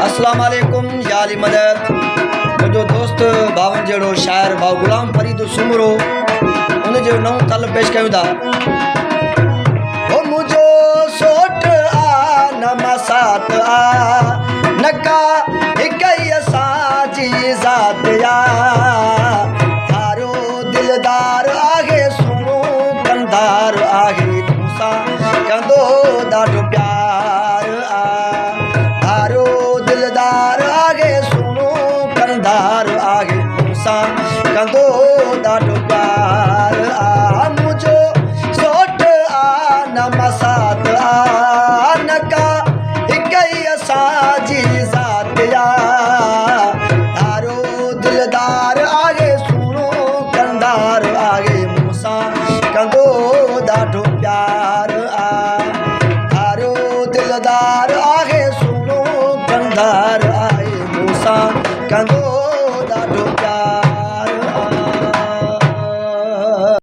अस्सलाम वालेकुम याली मदद मुझो दोस्त भावन जड़ो शायर भाव गुलाम फरीद सुमरो उन जो नौ कल पेश कयूं था। ओ मुझो सोट आ नमसात आ नका हिकई असांजी ज़ात आ थारो दिलदार आहे सुनो कंधार आहे तुसां कंदो ॾाढो प्यार आ थारो दिलदार आहे सुनो कंधार आहे तुसां कंदो ॾाढो प्यार आ मुझो सोट आ नमसात आ नका हिकई असांजी ज़ात आ थारो दिलदार आहे सुनो कंधार आहे मूंसां कंदो ॾाढो प्यार आ थारो दिलदार आहे सुनो कंधार आहे मूंसां कंदो ॾाढो प्यार।